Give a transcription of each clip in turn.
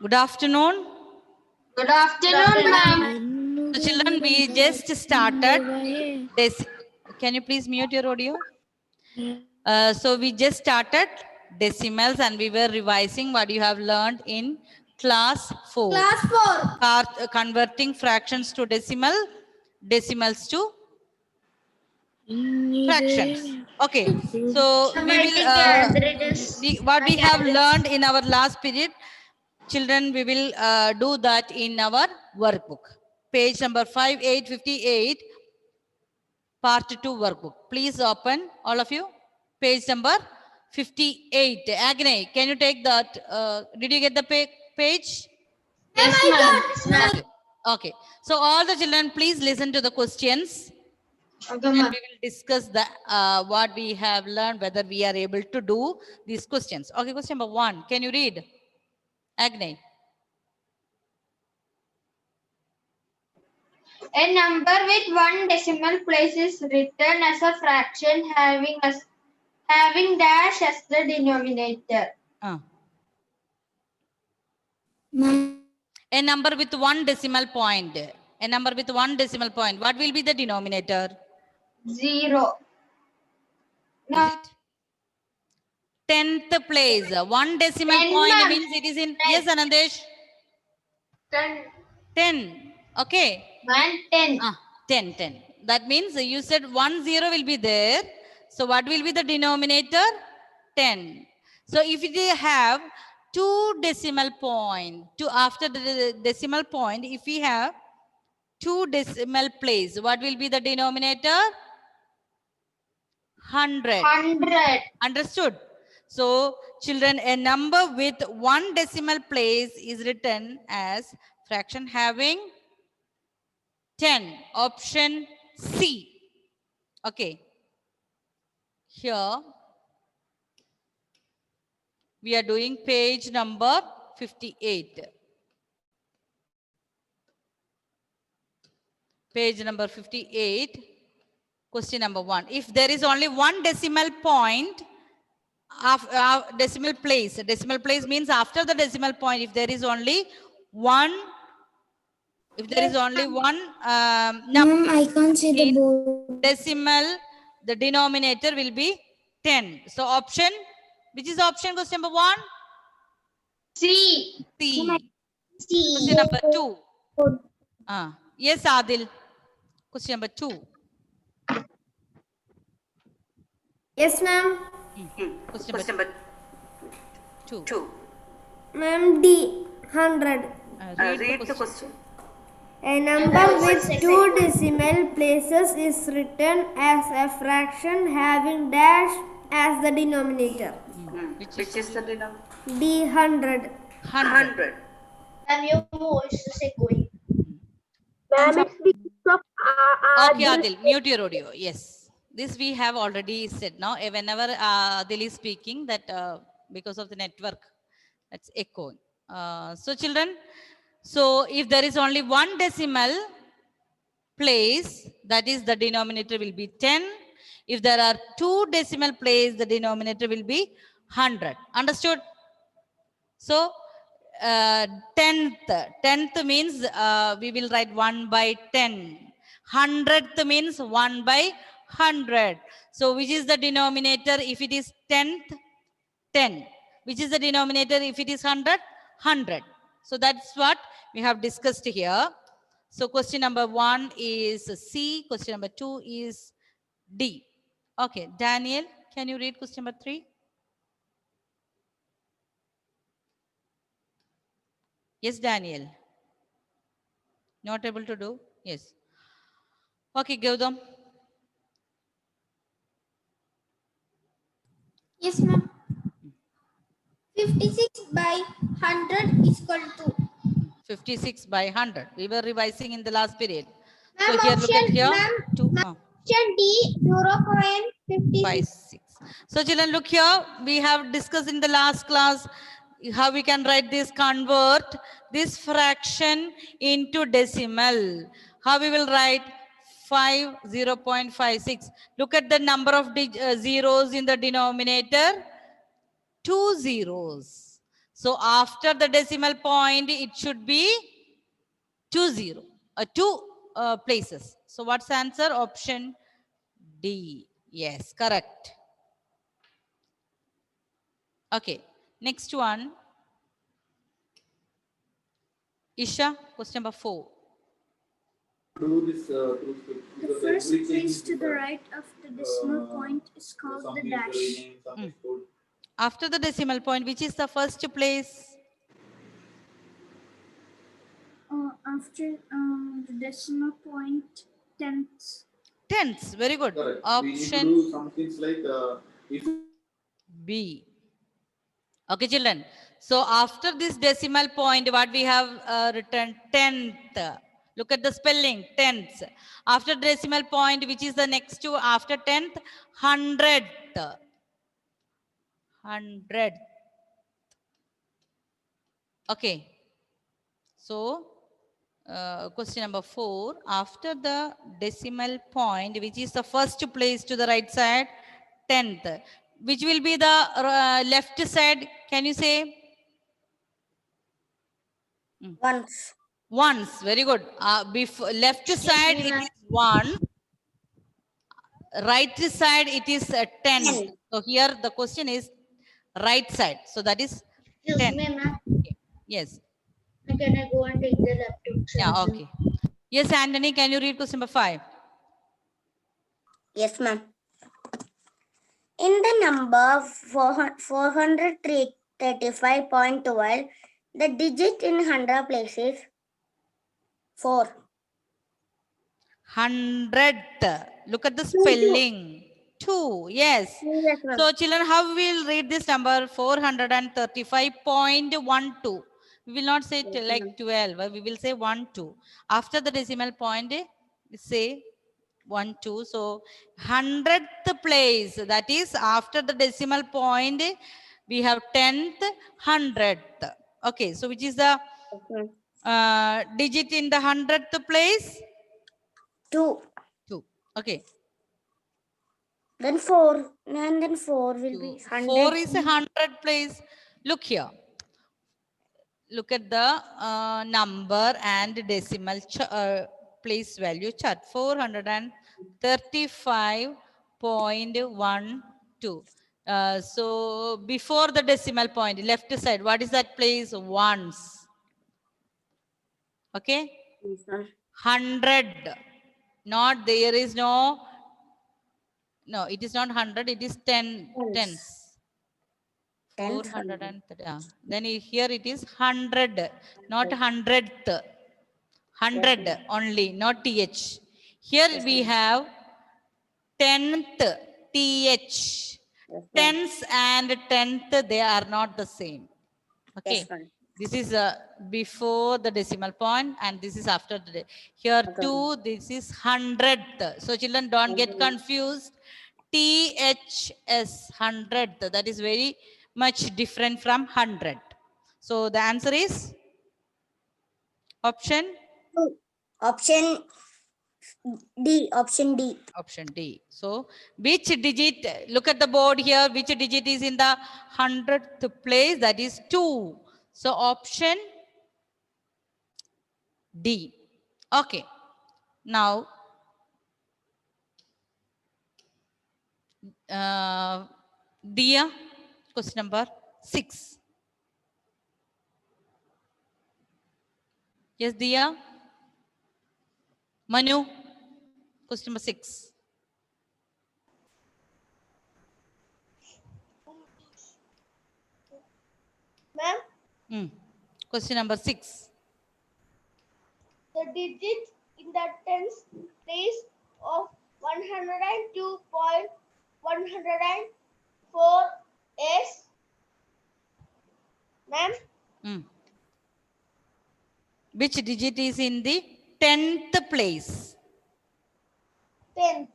Good afternoon. Good afternoon, ma'am. So children, we just started this. Can you please mute your audio? So we just started decimals and we were revising what you have learned in class 4. Class 4. Converting fractions to decimals to fractions. Okay. So I'm we will, writing the answer. It is what we have my learned in our last period, children, we will do that in our workbook. Page number 5858, part 2 workbook. Please open, all of you. Page number 58. Agni, can you take that? Did you get the page? Yes, ma'am. Okay. So all the children, please listen to the questions. Okay, And ma'am. we will discuss the what we have learned, whether we are able to do these questions. Okay, question number 1. Can you read? Agni. A number with one decimal place is written as a fraction having dash as the denominator. A number with one decimal point. A number with one decimal point. What will be the denominator? 0. Is it? 10th place. One decimal 10, point ma'am. means it is in. Yes, Anandesh? 10. 10. Okay. 10. 10. That means you said 1 0 will be there. So what will be the denominator? 10. So if you have two decimal point, after the decimal point, if we have two decimal place, what will be the denominator? 100. 100. Understood? So children, a number with one decimal place is written as fraction having 10. Option C. Okay. Here we are doing page number 58. Page number 58. Question number 1. If there is only one decimal point of decimal place means after the decimal point, if there is only one number, I can't see the board. decimal, the denominator will be 10. So option, which is option? Question number 1? C. C. C. Question number 2. Yes, Adil. Question number 2. Yes, ma'am. Question number 2. Ma'am, D. 100. Read the question. A number with two decimal places is written as a fraction having dash as the denominator. Which is the denominator? D. 100. 100. And your voice is echoing. Ma'am, it's because of Okay, Adil, mute your audio. Yes. This we have already said now. Whenever Adil is speaking, that because of the network, that's echoing. So children, so if there is only one decimal place, that is the denominator will be 10. If there are two decimal places, the denominator will be 100. Understood? So 10th means we will write 1 by 10. 100th means 1 by 100. So which is the denominator if it is 10th? 10. Which is the denominator if it is 100? 100. So that's what we have discussed here. So question number 1 is C. Question number 2 is D. Okay, Daniel, can you read question number 3? Yes, Daniel. Not able to do? Yes. Okay, Gautam. Yes, ma'am. 56 by 100 is equal to 56 by 100. We were revising in the last period. So Ma'am, here, look at option- here. ma'am, option D, 0.56. 5, 6. So children, look here. We have discussed in the last class how we can write this, convert this fraction into decimal. How we will write 0.56. Look at the number of zeros in the denominator. 2 zeros. So after the decimal point, it should be 20, two places. So what's the answer? Option D. Yes, correct. Okay, next one. Isha, question number 4. Do this The first place to the right of the decimal point is called the dash. After the decimal point, which is the first place? After the decimal point, tenths. Tenths. Very good. Correct. We need to Option do some things like if B. Okay, children. So after this decimal point, what we have written? Tenth. Look at the spelling. Tenths. After decimal point, which is the next to after tenth? Hundredth. Hundredth. Okay. So question number 4. After the decimal point, which is the first place to the right side? Tenth. Which will be the left side? Can you say? Once. Once. Very good. Before left side it is 1. Right side it is 10. So here the question is right side. So that is 10. Okay. Yes. Can I go and take the laptop? Yeah. Okay. Yes, Anthony. Can you read question number 5? Yes, ma'am. In the number 435.12, the digit in 100 places 4. Hundredth. Look at the spelling. 2. Yes. Yes, ma'am. So children, how we will read this number? 435.12. We will not say like 12. We will say 1, 2. After the decimal point, we say 1, 2. So 100th place. That is after the decimal point, we have 10th, 100th. Okay. So which is the digit in the 100th place? 2. 2. Okay. Then 4. And then 4 will be 100. 4 is a 100 place. Look here. Look at the number and decimal place value chart. 435.12. So before the decimal point, left side, what is that place? Ones. Okay. Yes, ma'am. 100. Not there is no, it is not 100, it is 10 tens. 430. Then here it is 100, not 100th. 100 only, not th. Here we have 10th, th. Tens and 10th, they are not the same. Okay. Yes, ma'am. This is before the decimal point and this is after the here 2, this is 100th. So children, don't get confused. THS 100th, that is very much different from 100. So the answer is option Option D. Option D. Option D. So which digit, look at the board here, which digit is in the 100th place? That is 2. So option D. Okay. Now, Dia, question number 6. Yes, Dia. Manu, question number 6. Ma'am, Question number 6. the digit in the tens place of 102.104 is, ma'am, Which digit is in the 10th place? 10th.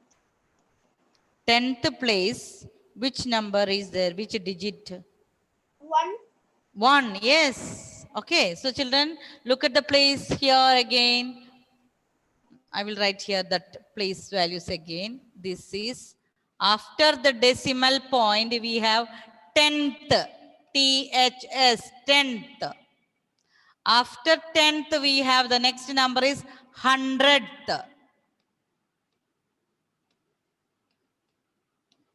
10th place. Which number is there? Which digit? 1. 1. Yes. Okay. So children, look at the place here again. I will write here that place values again. This is after the decimal point, we have 10th. THS, tenth. After tenth, we have the next number is hundredth.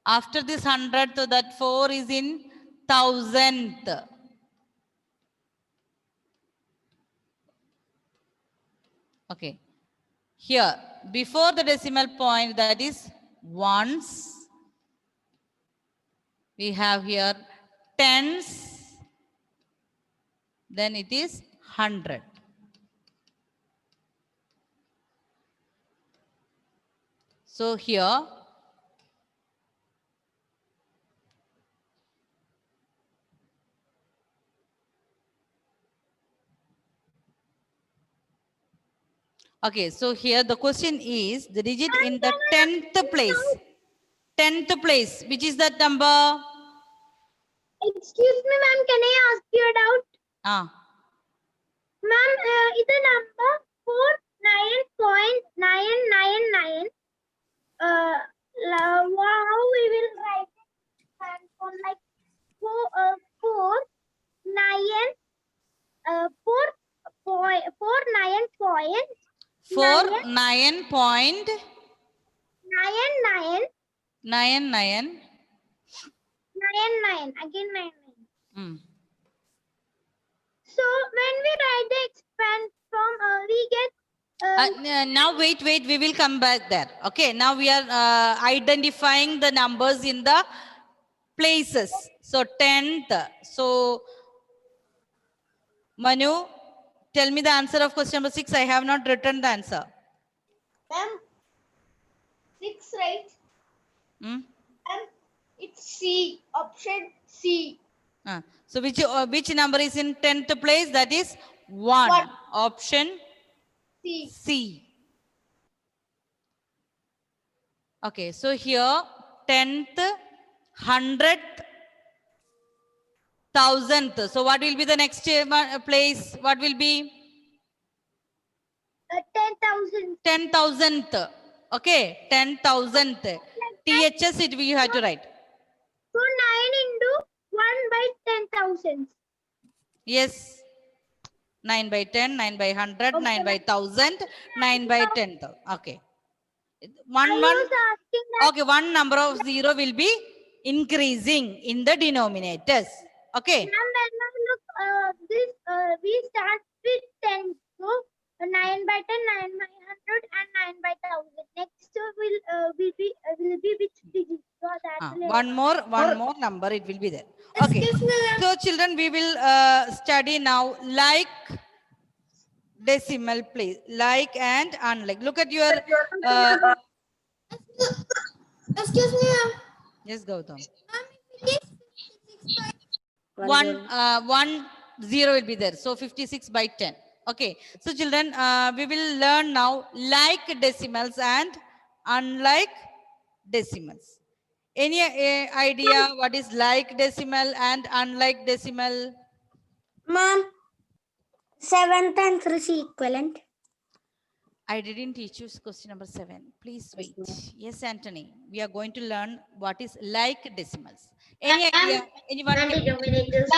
After this hundredth, that 4 is in thousandth. Okay. Here, before the decimal point, that is ones. We have here tens. Then it is 100. So here, okay, so here the question is the digit in the 10th place. 10th place, which is that number? Excuse me, ma'am. Can I ask you a doubt? Ah, Ma'am, is the number 49.999? How we will write it? And from like 4 9 4 9 point 99. 99 again 99. Hmm. So when we write the expand from we get Now wait, we will come back there. Okay, now we are identifying the numbers in the places. So 10th. So Manu, tell me the answer of question number 6. I have not written the answer. Ma'am, 6, right? Hmm? It's C. Option C. So which number is in 10th place? That is 1. One. Option C. C. Okay, so here 10th, 100th, 1000th. So what will be the next place? What will be? 10,000. 10,000th. Okay, 10,000th. THS it we have to write. So 9 into 1 by 10,000. Yes. 9 by 10, 9 by 100, 9 by 1000, 9 by 10,000. Okay. I One. was asking that Okay, one number of 0 will be increasing in the denominators. Okay. ma'am, when I look this we start with 10. So 9 by 10, 9 by 100 and 9 by 1000. Next will be which digit? So that will One more number it will be there. Okay. Excuse me, ma'am. So children, we will study now like decimal place, like and unlike. Look at your Excuse me, ma'am. yes, Gautam. One zero. 1 0 will be there. So 56 by 10. Okay. So children, we will learn now like decimals and unlike decimals. Any idea what is like decimal and unlike decimal? Ma'am, 7th and 3 is equivalent. I didn't teach you question number 7. Please wait. Yes, Anthony. We are going to learn what is like decimals. Any idea? Anyone? Denominators.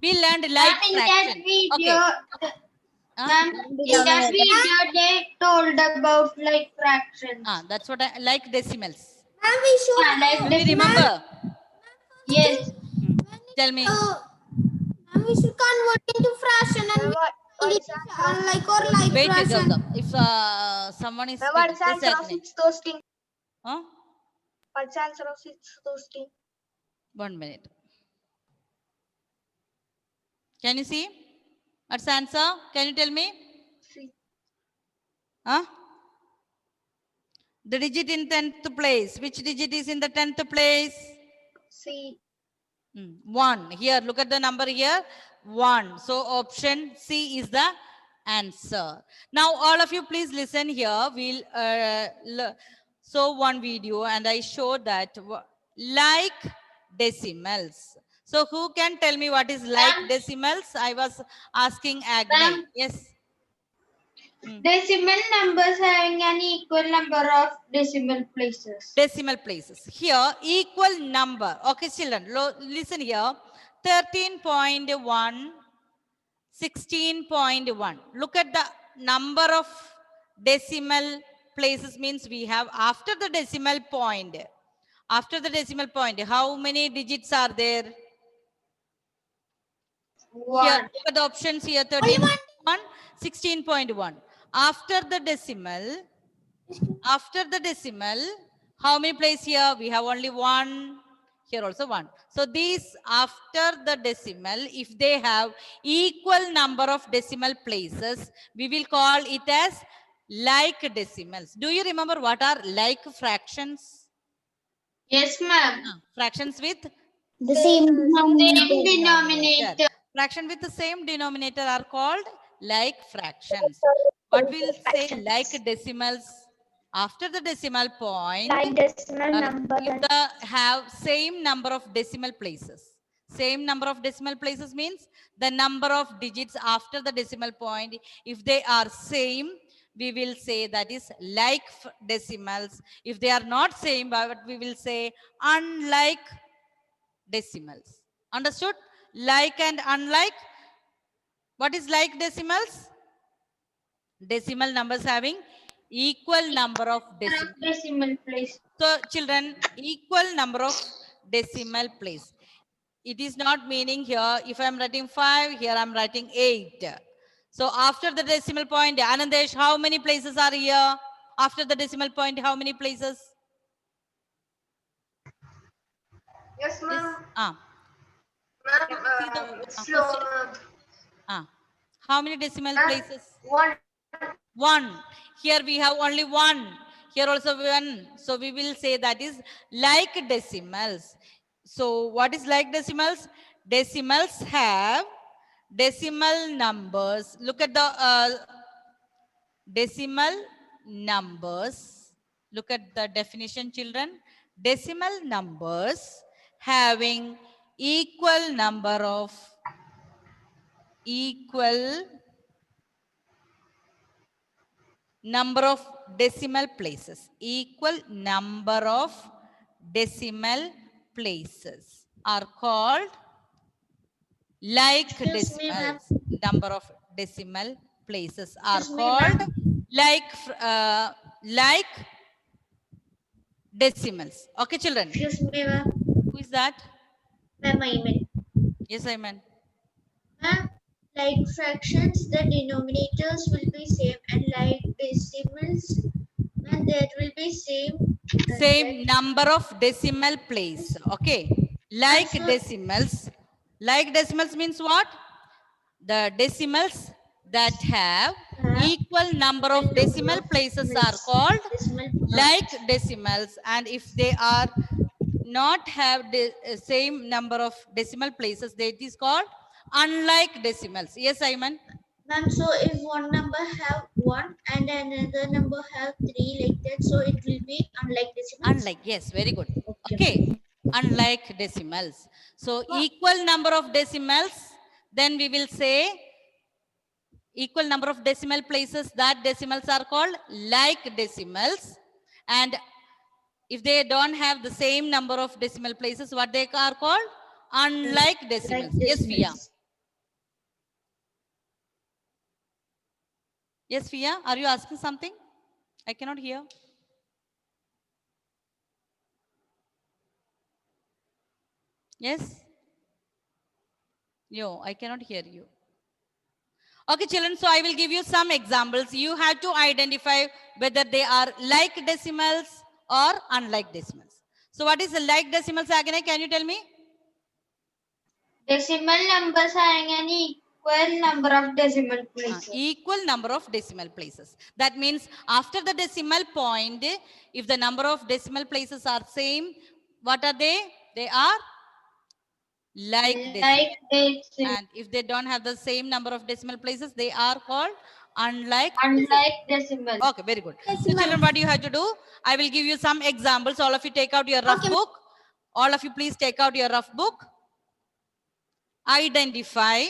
We learned like In that fraction. video, Okay. ma'am, in that video they told about like fractions. That's what I like decimals. Ma'am, we should. Yeah, like Do you remember? Yes. Tell me. Ma'am, we should convert into fraction and unlike or like Wait, fraction. Gautam. If someone is What is speaking, answer of 6 toasting? huh? What's answer of 6 toasting? 1 minute. Can you see? What's the answer? Can you tell me? C. Huh? The digit in 10th place. Which digit is in the 10th place? C. 1. Here, look at the number here. 1. So option C is the answer. Now, all of you, please listen here. We'll show one video and I showed that like decimals. So who can tell me what is like decimals? I was asking Agni. Ma'am. Yes. Decimal numbers having an equal number of decimal places. Decimal places. Here, equal number. Okay, children, listen here. 13.1, 16.1. Look at the number of decimal places means we have after the decimal point. After the decimal point, how many digits are there? Here, One. look at the options here, 13.1, 16.1. After the decimal, how many places here? We have only one. Here also one. So these after the decimal, if they have equal number of decimal places, we will call it as like decimals. Do you remember what are like fractions? Yes, ma'am. Fractions with The same Same denominator. denominator. fraction with the same denominator are called like fractions. What will say like decimals? After the decimal point, Like decimal number. if the have same number of decimal places. Same number of decimal places means the number of digits after the decimal point. If they are same, we will say that is like decimals. If they are not same, but we will say unlike decimals. Understood? Like and unlike. What is like decimals? Decimal numbers having equal number of decimals. Decimal place. So children, equal number of decimal place. It is not meaning here, if I am writing 5, here I am writing 8. So after the decimal point, Anandesh, how many places are here? After the decimal point, how many places? Yes, Yes. ma'am. Slow. How many decimal places? One. 1. Here we have only 1. Here also 1. So we will say that is like decimals. So what is like decimals? Decimals have decimal numbers. Look at the decimal numbers. Look at the definition, children. Decimal numbers having equal number of decimal places. Equal number of decimal places are called like decimals. Number of decimal places are called like decimals. Okay, children. Excuse me, ma'am. Who is that? Ma'am, I meant. Yes, I meant. Ma'am, like fractions, the denominators will be same, and like decimals, and there will be Same number of decimal place. Okay. Like so- decimals. Like decimals means what? The decimals that have equal number of decimal places are called like decimals, and if they are not have the same number of decimal places, that is called unlike decimals. Yes, Ayman? Ma'am, so if one number have 1 and another number have 3 like that, so it will be unlike decimals. Unlike, yes, very good. Okay, unlike decimals. So equal number of decimals, then we will say equal number of decimal places, that decimals are called like decimals. And if they don't have the same number of decimal places, what they are called? Unlike decimals. Yes, Fia. Yes, Fia, are you asking something? I cannot hear. Yes? No, I cannot hear you. Okay, children, so I will give you some examples. You have to identify whether they are like decimals or unlike decimals. So what is like decimals, Agane? Can you tell me? Decimal numbers having an equal number of decimal places. Equal number of decimal places. That means after the decimal point, if the number of decimal places are same, what are they? They are like decimals. And if they don't have the same number of decimal places, they are called unlike decimals. Okay, very good. So children, what you have to do? I will give you some examples. All of you take out your rough book. All of you please take out your rough book. Identify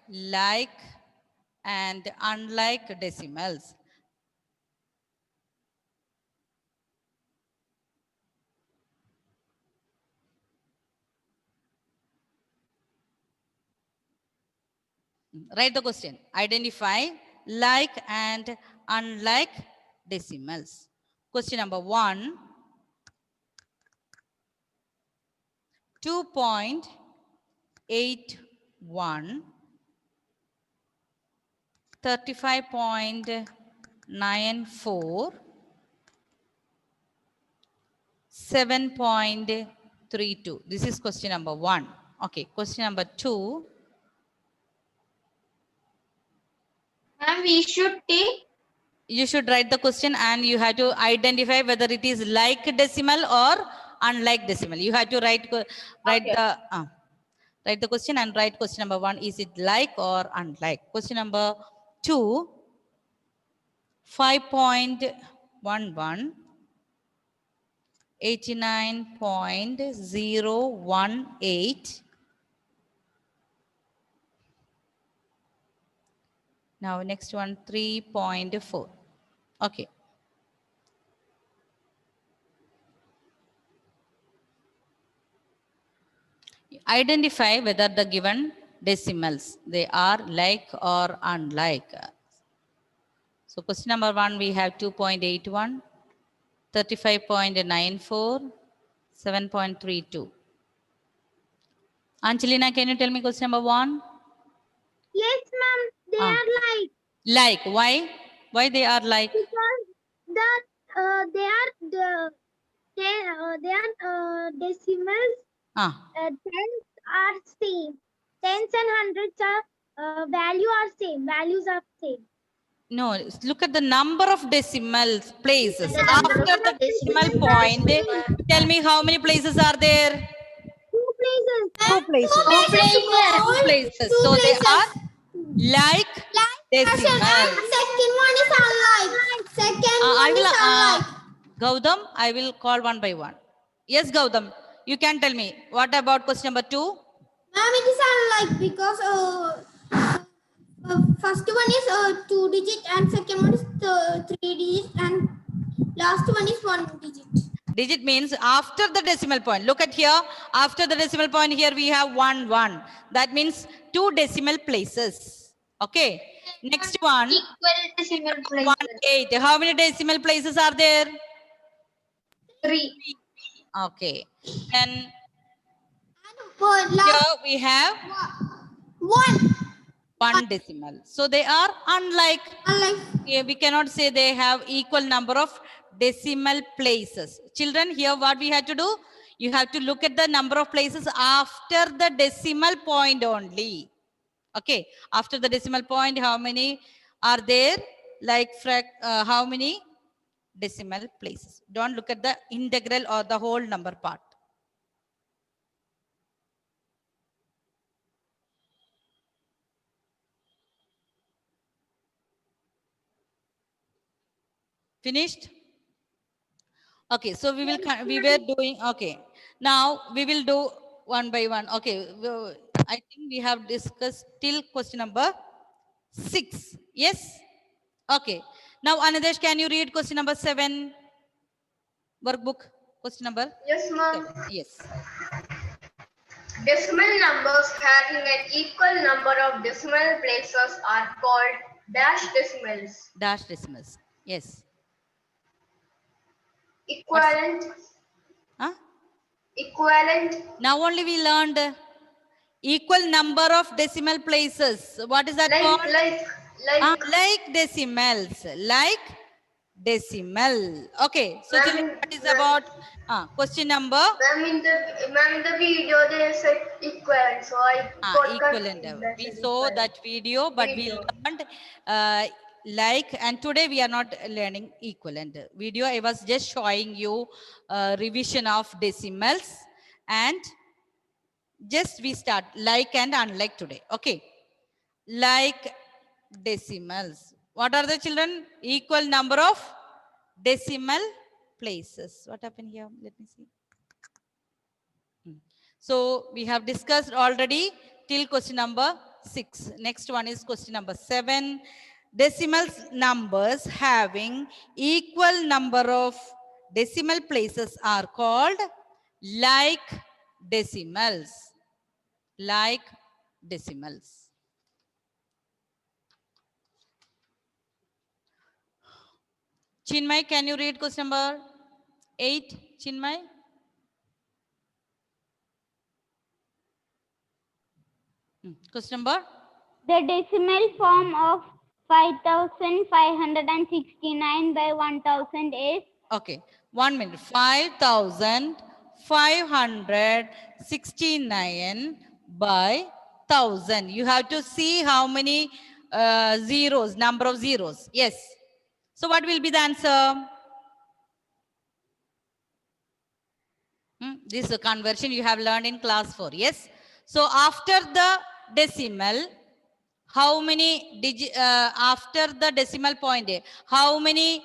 like and unlike decimals. Write the question. Identify like and unlike decimals. Question number 1. 2.81, 35.94, 7.32. This is question number 1. Okay, question number 2. Ma'am, we should take. You should write the question and you have to identify whether it is like decimal or unlike decimal. You have to write the question and write question number 1. Is it like or unlike? Question number 2. 5.11, 89.018. Now next one, 3.4. Okay. Identify whether the given decimals, they are like or unlike. So question number 1, we have 2.81, 35.94, 7.32. Angelina, can you tell me question number 1? Yes, ma'am. They are like. Like, why? Why they are like? Because they are decimals. Tens are same. Tens and hundreds are values are same. No, look at the number of decimals places. After the decimal point, tell me how many places are there? 2 places. 2 places. 2 places. So they are like decimals. Second one is unlike. Gautam, I will call one by one. Yes, Gautam, you can tell me. What about question number 2? Ma'am, it is unlike because first one is 2 digit and second one is 3 digit and last one is 1 digit. Digit means after the decimal point. Look at here. After the decimal point here we have 1, 1. That means 2 decimal places. Okay. Next one. Equal decimal 1, places. 8. How many decimal places are there? 3. Okay. Then And here we have 1 decimal. So they are unlike. We cannot say they have equal number of decimal places. Children, here what we have to do? You have to look at the number of places after the decimal point only. Okay. After the decimal point, how many are there? Like how many decimal places? Don't look at the integral or the whole number part. Finished? Okay, so we were doing, okay. Now we will do one by one. Okay, I think we have discussed till question number 6. Yes? Okay. Now Anadesh, can you read question number 7? Workbook, question number? Yes, ma'am. Yes. Decimal numbers having an equal number of decimal places are called dash decimals. Dash decimals. Yes. Equivalent. Huh? Equivalent. Now only we learned equal number of decimal places. What is that called? Like decimals. Like decimal. Okay. So what is about question number? Ma'am, in the video they said equivalent. So I equivalent. We saw that video, but we learned like, and today we are not learning equivalent. Video I was just showing you revision of decimals, and just we start like and unlike today. Okay. Like decimals. What are the children? Equal number of decimal places. What happened here? Let me see. So we have discussed already till question number 6. Next one is question number 7. Decimal numbers having equal number of decimal places are called like decimals. Like decimals. Chinmay, can you read question number 8? Chinmay? Question number? The decimal form of 5,569 by 1,000 is Okay, 1 minute. 5,569 by 1,000. You have to see how many zeros, number of zeros. Yes. So what will be the answer? This is a conversion you have learned in class 4. Yes. So after the decimal, how many digit after the decimal point, how many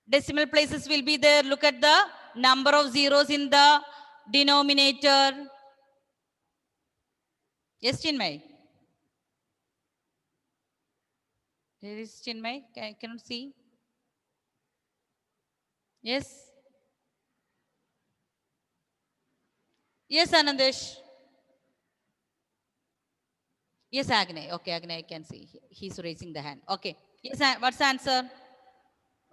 decimal places will be there? Look at the number of zeros in the denominator. Yes, Chinmay. There is Chinmay. I cannot see. Yes. Yes, Anandesh. Yes, Agnay. Okay, Agnay, I can see. He's raising the hand. Okay. Yes, what's the answer?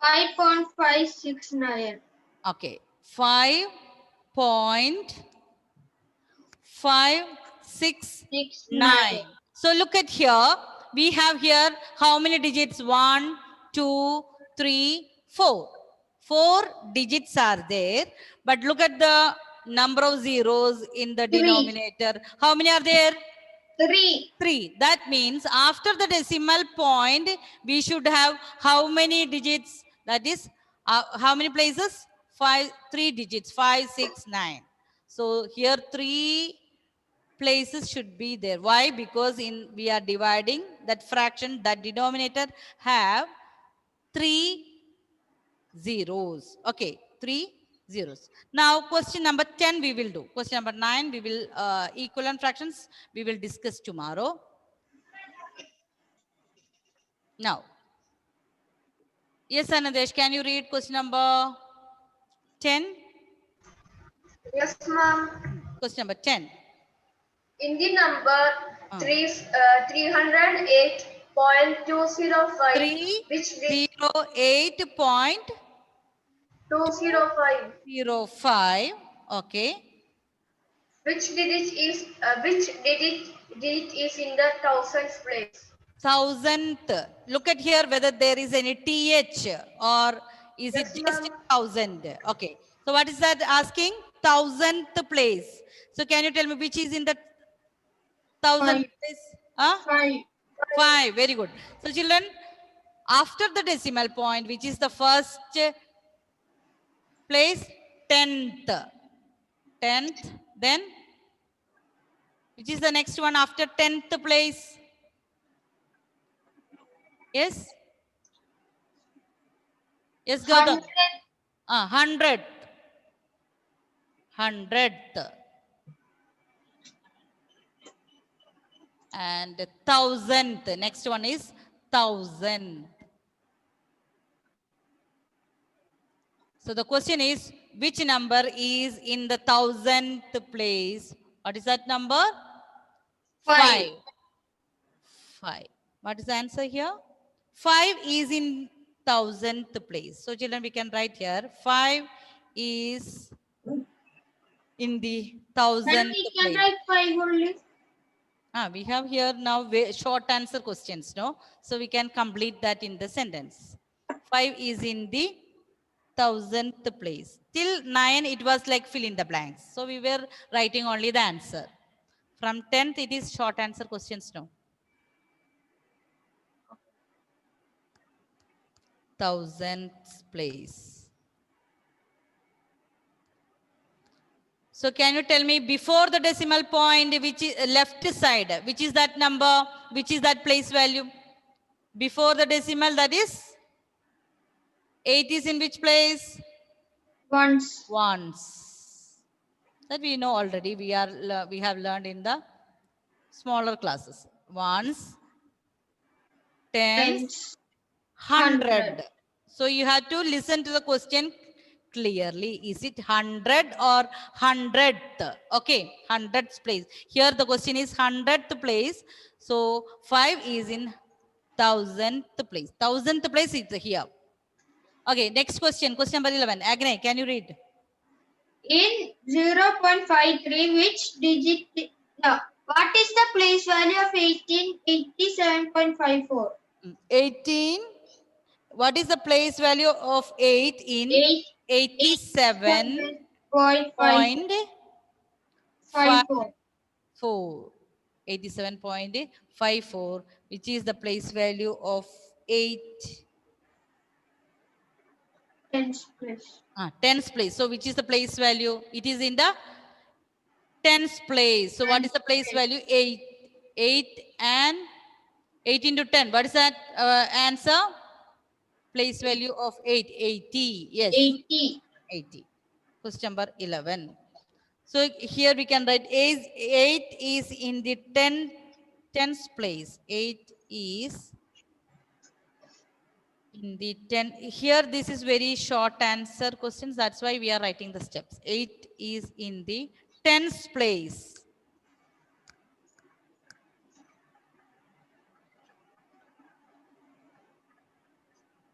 5.569. Okay. 5.569. So look at here. We have here how many digits? 1, 2, 3, 4. 4 digits are there. But look at the number of zeros in the Three. denominator. How many are there? 3. 3. That means after the decimal point, we should have how many digits? That is, how many places? 3 digits. 5, 6, 9. So here 3 places should be there. Why? Because we are dividing that fraction, that denominator have 3 zeros. Okay, 3 zeros. Now question number 10 we will do. Question number 9 we will equivalent fractions we will discuss tomorrow. Now, yes, Anadesh, can you read question number 10? Yes, ma'am. Question number 10. In the number 308.205, which digit 308.205. 205, Okay. which digit is in the thousands place? Thousandth. Look at here whether there is any TH or is it Yes, just ma'am. 1,000? Okay. So what is that asking? Thousandth place. So can you tell me which is in the thousandth place? 5. 5. Very good. So children, after the decimal point, which is the first place, 10th. 10th. Then, which is the next one after 10th place? Yes? Yes, Gautam. 100th. 100th. And 1,000th. Next one is 1,000. So the question is, which number is in the 1,000th place? What is that number? 5. 5. What is the answer here? 5 is in 1,000th place. So children, we can write here 5 is in the 1,000th We can place. write 5 only. We have here now short answer questions, no? So we can complete that in the sentence. 5 is in the 1,000th place. Till 9, it was like fill in the blanks. So we were writing only the answer. From 10th, it is short answer questions, no? 1,000th place. So can you tell me before the decimal point, which is left side, which is that number, which is that place value? Before the decimal, that is 8 is in which place? Once. Ones. That we know already. We have learned in the smaller classes. Ones, tens, 100. So you have to listen to the question clearly. Is it 100 or 100th? Okay, 100th place. Here the question is 100th place. So 5 is in 1,000th place. 1,000th place is here. Okay, next question. Question number 11. Agne, can you read? In 0.53, which digit? No. What is the place value of 87.54? 18. What is the place value of 8 in 87.54? 87.54. 87.54, which is the place value of 8. Tens place. Tens place. So which is the place value? It is in the tens place. So what is the place value? 8. 8 and 8 into 10. What is that answer? Place value of 8. 80. Yes. 80. 80. Question number 11. So here we can write 8 is in the tens place. 8 is in the 10. Here this is very short answer questions. That's why we are writing the steps. 8 is in the tens place.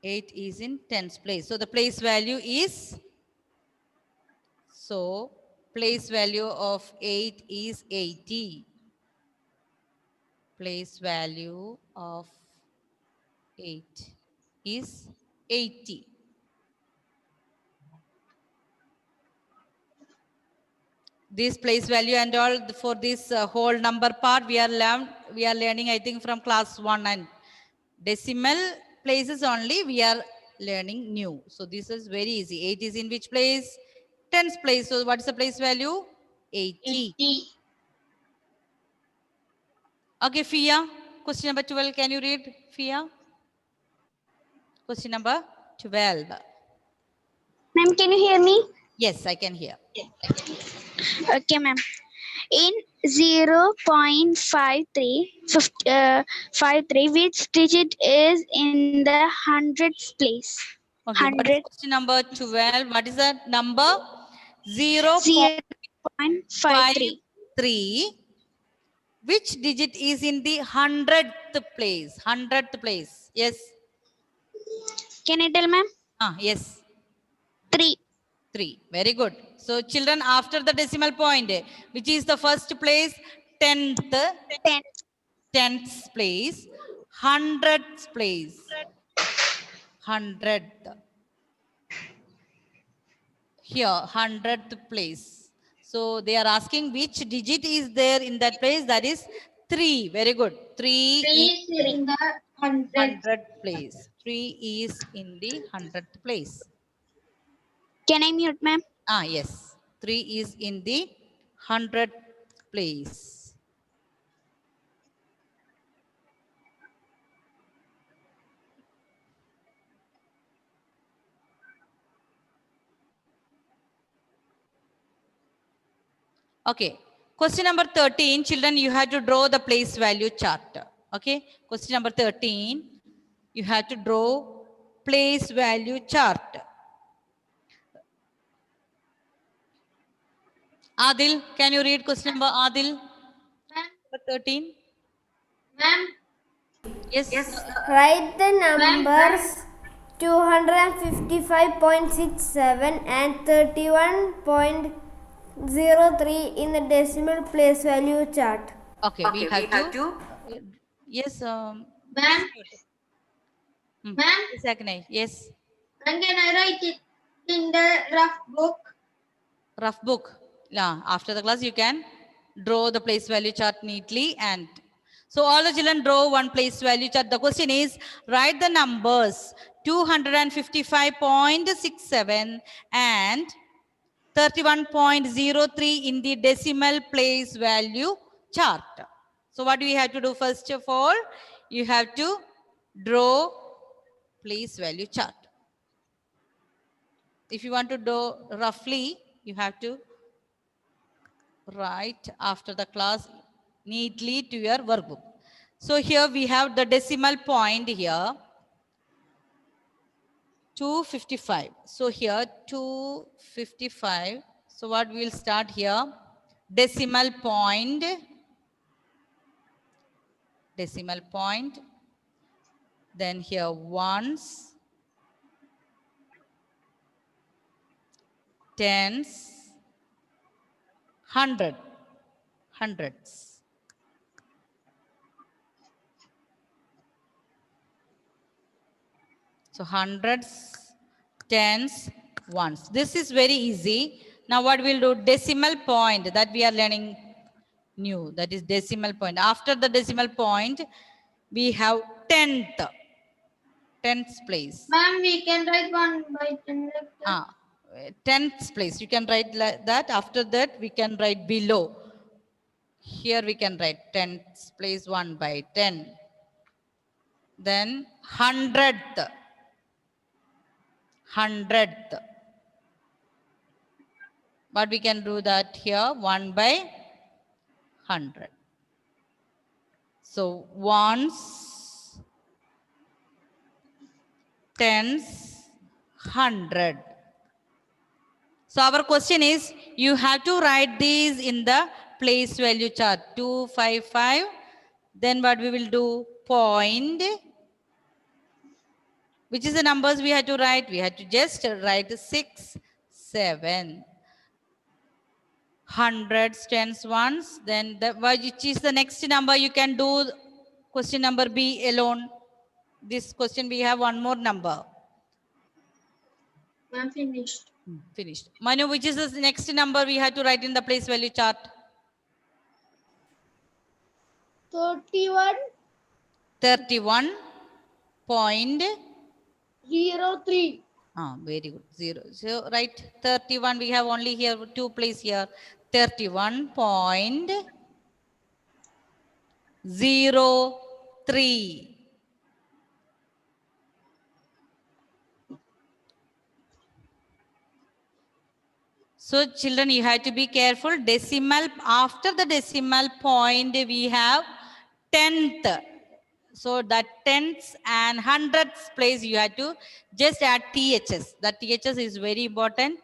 Eight is in tens place. So the place value is, so place value of 8 is 80. Place value of 8 is 80. This place value and all for this whole number part we are learning I think from class 1, and decimal places only we are learning new. So this is very easy. 8 is in which place? Tens place. So what is the place value? 80. 80. Okay, Fia. Question number 12. Can you read, Fia? Question number 12. Ma'am, can you hear me? Yes, I can hear. Okay, ma'am. In 0.53, which digit is in the hundreds place? Okay, what is 100. question number 12? What is that number? 0.53. 0.53. Which digit is in the 100th place? 100th place. Yes. Can I tell, ma'am? Yes. 3. 3. Very good. So children, after the decimal point, which is the first place? 10th. 10. 10th place. 100th place. 100th. Here, 100th place. So they are asking which digit is there in that place. That is 3. Very good. 3 is in the 100th place. 3 is in the 100th place. Can I mute, ma'am? Yes. 3 is in the 100th place. Okay. Question number 13. Children, you have to draw the place value chart. Okay. Question number 13. You have to draw place value chart. Adil, can you read question number Adil? Number 13. Ma'am. Yes. Write the numbers 255.67 and 31.03 in the decimal place value chart. Okay, we have to. Yes. Ma'am. Ma'am. Yes, Agnay. Yes. And can I write it in the rough book? Rough book. Yeah. After the class, you can draw the place value chart neatly, and so all the children draw one place value chart. The question is, write the numbers 255.67 and 31.03 in the decimal place value chart. So what do we have to do? First of all, you have to draw place value chart. If you want to do roughly, you have to write after the class neatly to your workbook. So here we have the decimal point here, 255. So here 255. So what we will start here? Decimal point. Decimal point. Then here ones. tens, hundreds. So hundreds, tens, ones. This is very easy. Now what we'll do, decimal point that we are learning new, that is decimal point. After the decimal point, we have tenth place. Ma'am, we can write 1 by 10 like that. Tenth place, you can write like that. After that, we can write below. Here we can write tenth place 1 by 10. Then hundredth. But we can do that here 1 by 100. So ones, tens, 100. So our question is, you have to write these in the place value chart. 255. Then what we will do, point. Which is the numbers we had to write? We had to just write 6, 7. Hundreds, tens, ones. Then which is the next number? You can do question number B alone. This question we have one more number. Ma'am, finished. Finished. Manu, which is the next number we had to write in the place value chart? 31. 31.03. Very good. 0. So right, 31. We have only here 2 place here. 31.03. So children, you have to be careful. Decimal, after the decimal point, we have tenth. So that tenths and hundredths place, you have to just add THS. That THS is very important.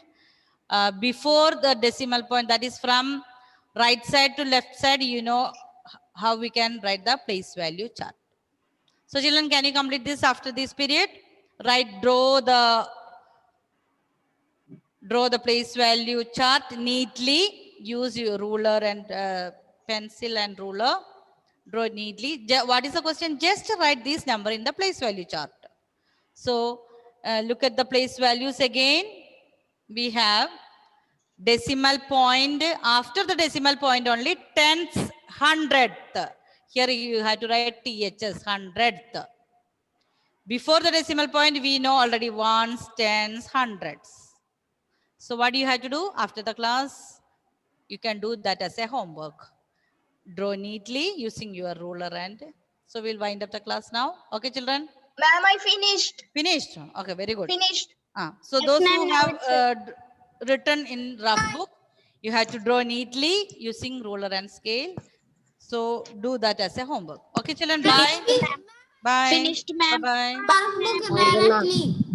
Before the decimal point, that is from right side to left side, you know how we can write the place value chart. So children, can you complete this after this period? Draw the place value chart neatly. Use your ruler and pencil and ruler. Draw it neatly. What is the question? Just write this number in the place value chart. So look at the place values again. We have decimal point. After the decimal point only, tenths, hundredth. Here you have to write THS, hundredth. Before the decimal point, we know already ones, tens, hundreds. So what do you have to do after the class? You can do that as a homework. Draw neatly using your ruler and so we'll wind up the class now. Okay, children? Ma'am, I finished. Finished? Okay, very good. Finished. So those who have written in rough book, you have to draw neatly using ruler and scale. So do that as a homework. Okay, children? Bye. Bye. Finished, ma'am. Bye-bye. Workbook directly.